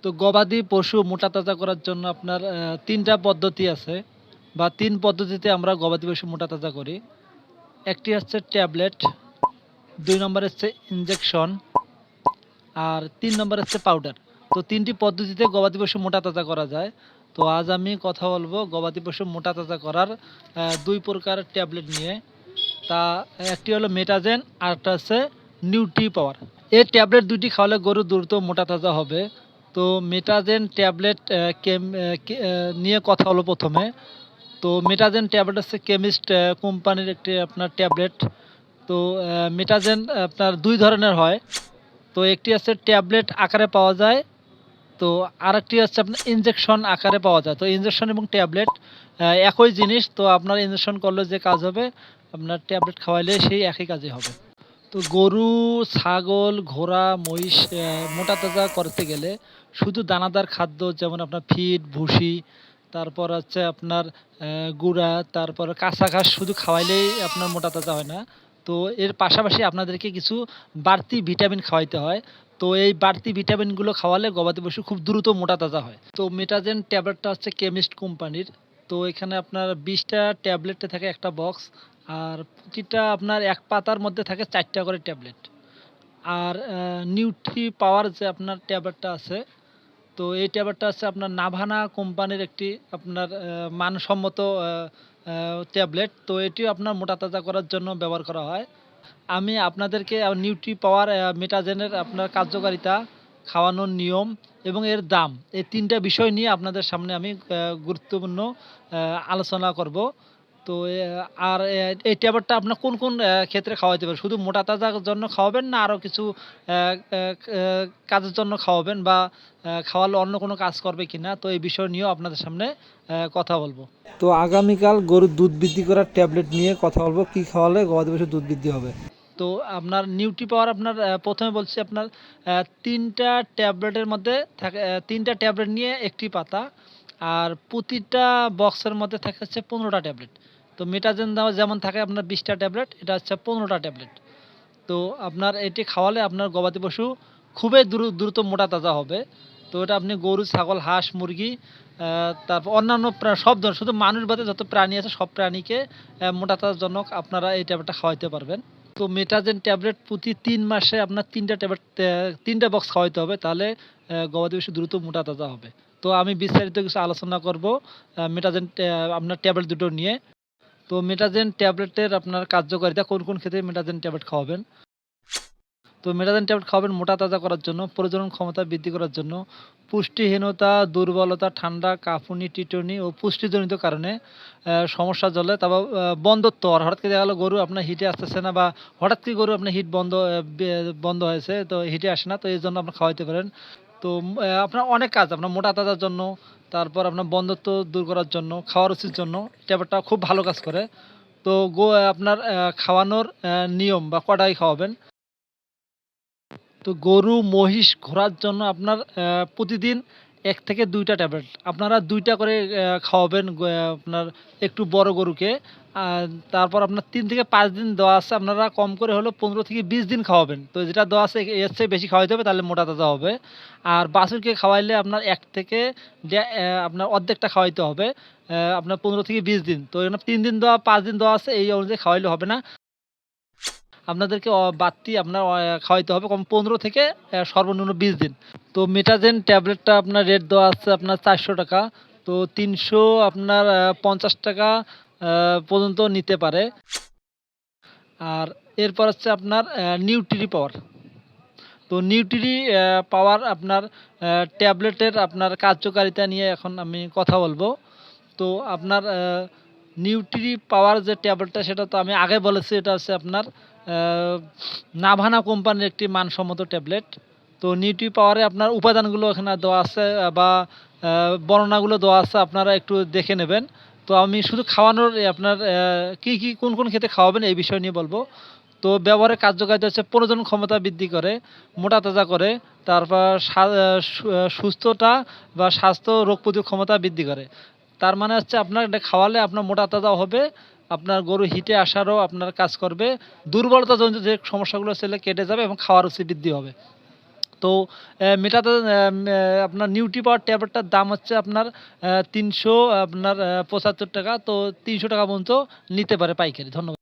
তো গবাদি পশু মোটা তাজা করার জন্য আপনার ৩ টা পদ্ধতি আছে বা ৩ পদ্ধতিতে আমরা গবাদি পশু মোটা তাজা করি। একটি হচ্ছে ট্যাবলেট, ২ নম্বর হচ্ছে ইনজেকশন আর ৩ নম্বর হচ্ছে পাউডার। তো ৩ টি পদ্ধতিতে গবাদি পশু মোটা তাজা করা যায়। তো আজ আমি কথা বলবো গবাদি পশু মোটা তাজা করার ২ প্রকার ট্যাবলেট নিয়ে। তা একটি হলো মেটাজেন আরেকটা হচ্ছে নিউট্রি পাওয়ার। এই ট্যাবলেট ২ টি খাওয়ালে গরু দ্রুত মোটা তাজা হবে। তো মেটাজেন ট্যাবলেট নিয়ে কথা হলো ১ম এ। তো মেটাজেন ট্যাবলেট হচ্ছে কেমিস্ট কোম্পানির একটি আপনার ট্যাবলেট। তো মেটাজেন আপনার ২ ধরনের হয়। তো একটি হচ্ছে ট্যাবলেট আকারে পাওয়া যায়। তো আরেকটি হচ্ছে আপনার ইনজেকশন আকারে পাওয়া যায়। তো ইনজেকশন এবং ট্যাবলেট একই জিনিস। তো আপনার ইনজেকশন করলে যে কাজ হবে, আপনার ট্যাবলেট খাওয়াইলে সেই একই কাজই হবে। তো গরু, ছাগল, ঘোড়া, মহিষ মোটা তাজা করতে গেলে শুধু দানাদার খাদ্য যেমন আপনার ফিড, ভুসি, তারপর হচ্ছে আপনার গুঁড়া, তারপর কাঁচা ঘাস শুধু খাওয়াইলেই আপনার মোটা তাজা হয় না। তো এর পাশাপাশি আপনাদেরকে কিছু বাড়তি ভিটামিন খাওয়াইতে হয়। তো এই বাড়তি ভিটামিনগুলো খাওয়ালে গবাদি পশু খুব দ্রুত মোটা তাজা হয়। তো মেটাজেন ট্যাবলেটটা হচ্ছে কেমিস্ট কোম্পানির। তো এখানে আপনার ২০ টা ট্যাবলেটে থাকে একটা বক্স। আর প্রতিটা আপনার এক পাতার মধ্যে থাকে ৪ টা করে ট্যাবলেট। আর নিউট্রি পাওয়ার যে আপনার ট্যাবলেটটা আছে, তো এই ট্যাবলেটটা হচ্ছে আপনার নাভানা কোম্পানির একটি আপনার মানসম্মত ট্যাবলেট। তো এটিও আপনার মোটা তাজা করার জন্য ব্যবহার করা হয়। আমি আপনাদেরকে নিউট্রি পাওয়ার মেটাজেনের আপনার কার্যকারিতা, খাওয়ানোর নিয়ম এবং এর দাম এই ৩ টা বিষয় নিয়ে আপনাদের সামনে আমি গুরুত্বপূর্ণ আলোচনা করব। তো আর এই ট্যাবলেটটা আপনার কোন ক্ষেত্রে খাওয়াইতে পারেন? শুধু মোটা তাজার জন্য খাওয়াবেন না আরো কিছু অ্যা অ্যা কাজের জন্য খাওয়াবেন বা খাওয়ালে অন্য কোনো কাজ করবে কিনা? তো এই বিষয় নিয়েও আপনাদের সামনে কথা বলব। তো আগামীকাল গরুর দুধ বৃদ্ধি করার ট্যাবলেট নিয়ে কথা বলব, কি খাওয়ালে গবাদি পশুর দুধ বৃদ্ধি হবে। তো আপনার নিউট্রি পাওয়ার আপনার ১ম এ বলছি আপনার ৩ টা ট্যাবলেটের মধ্যে থাকে ৩ টা ট্যাবলেট নিয়ে ১ টি পাতা। আর প্রতিটা বক্সের মধ্যে থাকে হচ্ছে ১৫ টা ট্যাবলেট। তো মেটাজেন দেওয়া যেমন থাকে আপনার ২০ টা ট্যাবলেট, এটা হচ্ছে ১৫ টা ট্যাবলেট। তো আপনার এটি খাওয়ালে আপনার গবাদি পশু খুবই দ্রুত মোটা তাজা হবে। তো এটা আপনি গরু, ছাগল, হাঁস, মুরগি তারপর অন্যান্য সব ধরনের শুধু মানুষ বাদে যত প্রাণী আছে সব প্রাণীকে মোটা তাজার জন্য আপনারা এই ট্যাবলেটটা খাওয়াইতে পারবেন। তো মেটাজেন ট্যাবলেট প্রতি ৩ মাসে আপনার ৩ টা ট্যাবলেট ৩ টা বক্স খাওয়াইতে হবে। তাহলে গবাদি পশু দ্রুত মোটা তাজা হবে। তো আমি বিস্তারিত কিছু আলোচনা করব মেটাজেন আপনার ট্যাবলেট দুটো নিয়ে। তো মেটাজেন ট্যাবলেটের আপনার কার্যকারিতা কোন ক্ষেত্রে মেটাজেন ট্যাবলেট খাওয়াবেন? তো মেটাজেন ট্যাবলেট খাওয়াবেন মোটা তাজা করার জন্য, প্রজনন ক্ষমতা বৃদ্ধি করার জন্য, পুষ্টিহীনতা, দুর্বলতা, ঠান্ডা, কাঁপুনি, টিটনি ও পুষ্টিজনিত কারণে সমস্যা হলে তারপর বন্ধ্যত্ব হঠাৎ করে দেখা গেল গরু আপনার হিটে আসতেছে না বা হঠাৎ করে গরু আপনার হিট বন্ধ হয়েছে তো হিটে আসে না, তো এর জন্য আপনি খাওয়াইতে পারেন। তো আপনার অনেক কাজ আপনার মোটা তাজার জন্য, তারপর আপনার বন্ধ্যত্ব দূর করার জন্য, খাওয়ার রুচির জন্য ট্যাবলেটটা খুব ভালো কাজ করে। তো আপনার খাওয়ানোর নিয়ম বা কটায় খাওয়াবেন? তো গরু, মহিষ, ঘোড়ার জন্য আপনার প্রতিদিন ১ থেকে ২ টা ট্যাবলেট। আপনারা ২ টা করে খাওয়াবেন আপনার একটু বড় গরুকে। আর তারপর আপনার ৩ থেকে ৫ দিন দেওয়া আছে। আপনারা কম করে হলেও ১৫ থেকে ২০ দিন খাওয়াবেন। তো যেটা দেওয়া আছে এর চেয়ে বেশি খাওয়াইতে হবে তাহলে মোটা তাজা হবে। আর বাছুরকে খাওয়াইলে আপনার ১ থেকে আপনার অর্ধেকটা খাওয়াইতে হবে। আপনার ১৫ থেকে ২০ দিন। তো এখানে ৩ দিন দেওয়া ৫ দিন দেওয়া আছে এই অনুযায়ী খাওয়াইলে হবে না। আপনাদেরকে বাড়তি আপনার খাওয়াইতে হবে কম ১৫ থেকে সর্বনিম্ন ২০ দিন। তো মেটাজেন ট্যাবলেটটা আপনার রেট দেওয়া আছে আপনার ৳৪০০। তো ৩০০ আপনার ৳৫০ পর্যন্ত নিতে পারে। আর এরপর হচ্ছে আপনার নিউট্রি পাওয়ার। তো নিউট্রি পাওয়ার আপনার ট্যাবলেটের আপনার কার্যকারিতা নিয়ে এখন আমি কথা বলব। তো আপনার নিউট্রি পাওয়ার যে ট্যাবলেটটা সেটা তো আমি আগে বলেছি এটা হচ্ছে আপনার আ নাভানা কোম্পানির একটি মানসম্মত ট্যাবলেট। তো নিউট্রি পাওয়ারে আপনার উপাদানগুলো এখানে দেওয়া আছে বা আ বর্ণনাগুলো দেওয়া আছে আপনারা একটু দেখে নেবেন। তো আমি শুধু খাওয়ানোর আপনার কোন ক্ষেত্রে খাওয়াবেন এই বিষয় নিয়ে বলব। তো ব্যবহারের কার্যকারিতা হচ্ছে প্রজনন ক্ষমতা বৃদ্ধি করে, মোটা তাজা করে, তারপর সা আ সু আ সুস্থতা বা স্বাস্থ্য রোগ প্রতিরোধ ক্ষমতা বৃদ্ধি করে। তার মানে হচ্ছে আপনার এটা খাওয়ালে আপনার মোটা তাজাও হবে, আপনার গরু হিটে আসারও আপনার কাজ করবে, দুর্বলতাজনিত যে সমস্যাগুলো ছিল কেটে যাবে এবং খাওয়ার রুচি বৃদ্ধি হবে। তো মেটাতে আপনার নিউট্রি পাওয়ার ট্যাবলেটটার দাম হচ্ছে আপনার ৩০০ আপনার ৭৫ টাকা। তো ৩০০ টাকা পর্যন্ত নিতে পারে পাইকারি। ধন্যবাদ।